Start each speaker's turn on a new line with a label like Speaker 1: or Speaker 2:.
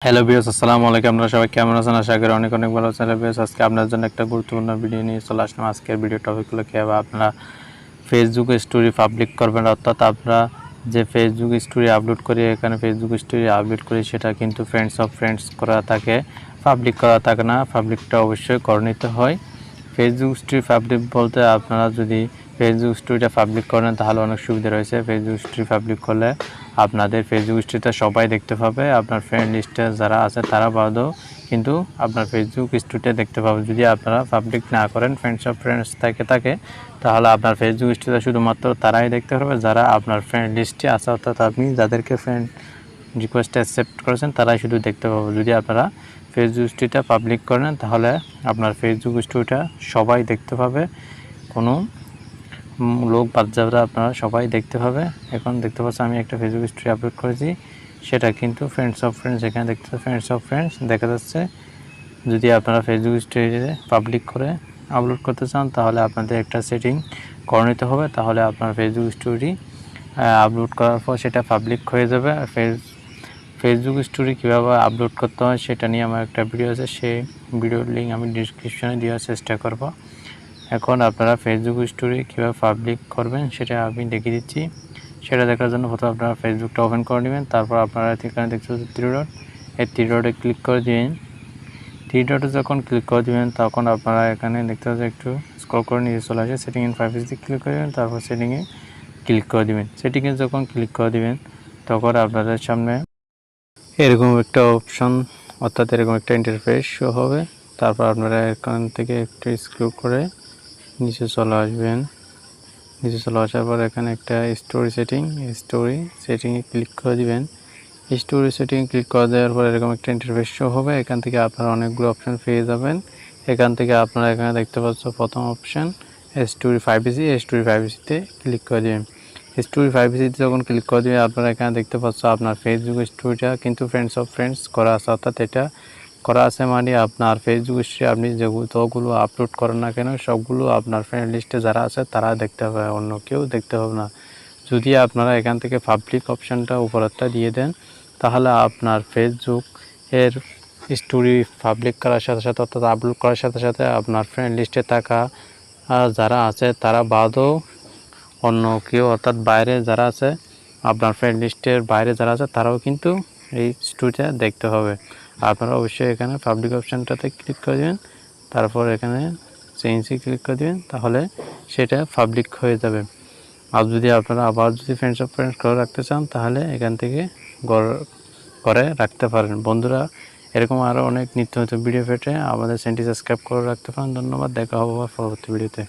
Speaker 1: Hello viewers, আসসালামু আলাইকুম। আপনারা সবাই কেমন আছেন? আশা করি অনেক অনেক ভালো আছেন। ভিউয়ার্স, আজকে আপনাদের জন্য একটা গুরুত্বপূর্ণ ভিডিও নিয়ে চলে আসলাম। আজকের ভিডিও টপিক হলো কীভাবে আপনারা ফেসবুক স্টোরি পাবলিক করবেন। অর্থাৎ আপনারা যে ফেসবুক স্টোরি আপলোড করি, এখানে ফেসবুক স্টোরি আপলোড করি, সেটা কিন্তু ফ্রেন্ডস অফ ফ্রেন্ডস করা থাকে, পাবলিক করা থাকে না। পাবলিকটা অবশ্যই করে নিতে হয়। ফেসবুক স্টোরি পাবলিক বলতে আপনারা যদি ফেসবুক স্টোরিটা পাবলিক করেন তাহলে অনেক সুবিধা রয়েছে। ফেসবুক স্টোরি পাবলিক করলে আপনাদের ফেসবুক স্টোরিটা সবাই দেখতে পাবে। আপনার ফ্রেন্ড লিস্টে যারা আছে তারা বাদেও কিন্তু আপনার ফেসবুক স্টোরিটা দেখতে পাবে। যদি আপনারা পাবলিক না করেন, ফ্রেন্ডস অফ ফ্রেন্ডস থাকে তাহলে আপনার ফেসবুক স্টোরিটা শুধুমাত্র তারাই দেখতে পারবে যারা আপনার ফ্রেন্ড লিস্টে আছে। অর্থাৎ আপনি যাদেরকে ফ্রেন্ড রিকোয়েস্ট অ্যাকসেপ্ট করেছেন তারাই শুধু দেখতে পাবে। যদি আপনারা ফেসবুক স্টোরিটা পাবলিক করেন তাহলে আপনার ফেসবুক স্টোরিটা সবাই দেখতে পাবে, কোনো লোক বাদ যাবে, আপনারা সবাই দেখতে পাবে। এখন দেখতে পাচ্ছেন আমি একটা ফেসবুক স্টোরি আপলোড করেছি, সেটা কিন্তু ফ্রেন্ডস অফ ফ্রেন্ডস, এখানে দেখতে ফ্রেন্ডস অফ ফ্রেন্ডস দেখা যাচ্ছে। যদি আপনারা ফেসবুক স্টোরিতে পাবলিক করে আপলোড করতে চান তাহলে আপনাদের একটা সেটিং করে নিতে হবে, তাহলে আপনার ফেসবুক স্টোরি আপলোড করার পর সেটা পাবলিক হয়ে যাবে। ফেসবুক স্টোরি কীভাবে আপলোড করতে হয় সেটা নিয়ে আমার একটা ভিডিও আছে, সেই ভিডিওর লিঙ্ক আমি ডিসক্রিপশনে দেওয়ার চেষ্টা করব। এখন আপনারা ফেসবুক স্টোরি কীভাবে পাবলিক করবেন সেটা আমি দেখিয়ে দিচ্ছি। সেটা দেখার জন্য প্রথমে আপনারা ফেসবুকটা ওপেন করে নেবেন। তারপর আপনারা এখানে দেখতে পাচ্ছেন থ্রি ডট, এই থ্রি ডটে ক্লিক করে দিন। থ্রি ডটে যখন ক্লিক করে দেবেন তখন আপনারা এখানে দেখতে পাচ্ছেন একটু স্ক্রল করে নিয়ে চলে আসে, সেটিং ইন প্রাইভেসি ক্লিক করে দেবেন। তারপর সেটিংয়ে ক্লিক করে দেবেন। সেটিংয়ে যখন ক্লিক করে দেবেন তখন আপনাদের সামনে এরকম একটা অপশন, অর্থাৎ এরকম একটা ইন্টারফেস শো হবে। তারপর আপনারা এখান থেকে একটু স্ক্রল করে নিচে চলে আসবেন। নিচে চলে আসার পর এখানে একটা স্টোরি সেটিংয়ে ক্লিক করে দিবেন। স্টোরি সেটিং ক্লিক করে দেওয়ার পর এরকম একটা ইন্টারফেস শো হবে। এখান থেকে আপনারা অনেকগুলো অপশন পেয়ে যাবেন। এখান থেকে আপনারা এখানে দেখতে পাচ্ছেন প্রথম অপশন স্টোরি প্রাইভেসিতে ক্লিক করে দেবেন। স্টোরি প্রাইভেসিতে যখন ক্লিক করে দেবেন আপনারা এখানে দেখতে পাচ্ছেন আপনার ফেসবুক স্টোরিটা কিন্তু ফ্রেন্ডস অফ ফ্রেন্ডস করা আছে। অর্থাৎ এটা করা আছে মানে আপনার ফেসবুক স্টোরি আপনি যতগুলো আপলোড করেন না কেন সবগুলো আপনার ফ্রেন্ড লিস্টে যারা আছে তারা দেখতে হবে, অন্য কেউ দেখতে হবে না। যদি আপনারা এখান থেকে পাবলিক অপশানটা উপরেরটা দিয়ে দেন তাহলে আপনার ফেসবুক এর স্টোরি পাবলিক করার সাথে সাথে, অর্থাৎ আপলোড করার সাথে সাথে আপনার ফ্রেন্ড লিস্টে থাকা যারা আছে তারা বাদেও অন্য কেউ, অর্থাৎ বাইরে যারা আছে আপনার ফ্রেন্ড লিস্টের বাইরে যারা আছে তারাও কিন্তু এই স্টোরিটা দেখতে হবে। আপনারা অবশ্যই এখানে পাবলিক অপশানটাতে ক্লিক করে দেবেন, তারপর এখানে চেঞ্জে ক্লিক করে দেবেন, তাহলে সেটা পাবলিক হয়ে যাবে। আর যদি আপনারা আবার যদি ফ্রেন্ডস অফ ফ্রেন্ডস করে রাখতে চান তাহলে এখান থেকে করে রাখতে পারেন। বন্ধুরা, এরকম আরও অনেক নিত্য নতুন ভিডিও পেতে আমাদের চ্যানেলটি সাবস্ক্রাইব করে রাখতে পারেন। ধন্যবাদ, দেখা হবে পরবর্তী ভিডিওতে।